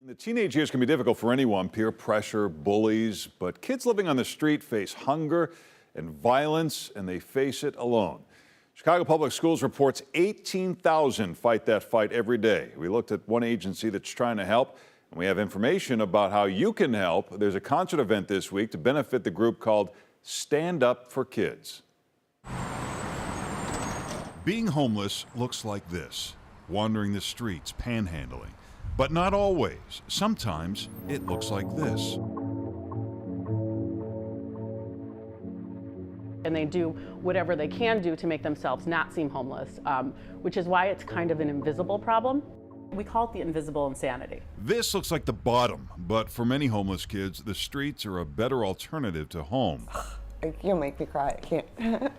The teenage years can be difficult for anyone, peer pressure, bullies, but kids living on the street face hunger and violence, and they face it alone. Chicago Public Schools reports 18,000 fight that fight every day. We looked at one agency that's trying to help, and we have information about how you can help. There's a concert event this week to benefit the group called StandUp For Kids. Being homeless looks like this, wandering the streets, panhandling. But not always. Sometimes it looks like this. And they do whatever they can do to make themselves not seem homeless, which is why it's kind of an invisible problem. We call it the invisible insanity. This looks like the bottom, but for many homeless kids, the streets are a better alternative to home. You'll make me cry, I can't.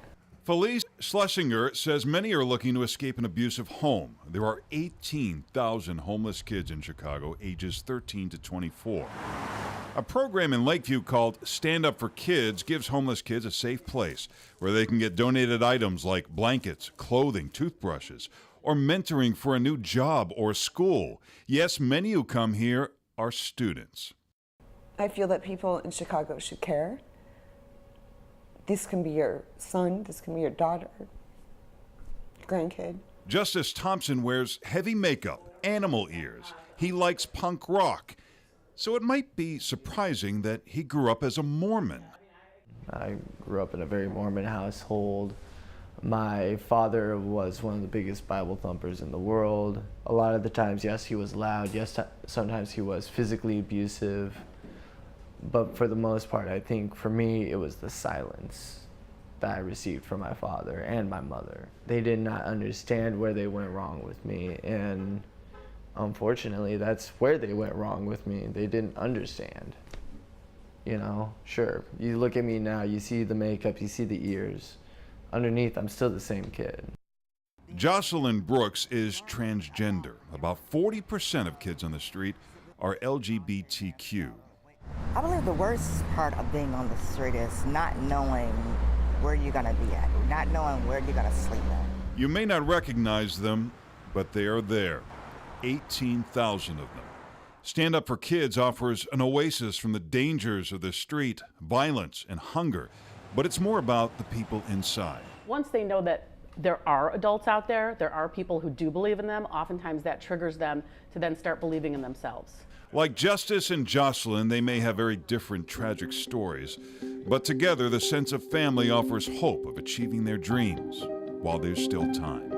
Felice Schlesinger says many are looking to escape an abusive home. There are 18,000 homeless kids in Chicago, ages 13 to 24. A program in Lakeview called Stand Up For Kids gives homeless kids a safe place where they can get donated items like blankets, clothing, toothbrushes, or mentoring for a new job or school. Yes, many who come here are students. I feel that people in Chicago should care. This can be your son, this can be your daughter, grandkid. Justice Thompson wears heavy makeup, animal ears. He likes punk rock. So it might be surprising that he grew up as a Mormon. I grew up in a very Mormon household. My father was one of the biggest Bible thumpers in the world. A lot of the times, yes, he was loud. Yes, sometimes he was physically abusive. But for the most part, I think for me, it was the silence that I received from my father and my mother. They did not understand where they went wrong with me, and unfortunately, that's where they went wrong with me. They didn't understand. You know, sure, you look at me now, you see the makeup, you see the ears. Underneath, I'm still the same kid. Jocelyn Brooks is transgender. About 40% of kids on the street are LGBTQ. I believe the worst part of being on the street is not knowing where you're going to be at, not knowing where you're going to sleep at. You may not recognize them, but they are there. 18,000 of them. Stand Up For Kids offers an oasis from the dangers of the street, violence, and hunger. But it's more about the people inside. Once they know that there are adults out there, there are people who do believe in them, oftentimes that triggers them to then start believing in themselves. Like Justice and Jocelyn, they may have very different tragic stories, but together the sense of family offers hope of achieving their dreams while there's still time.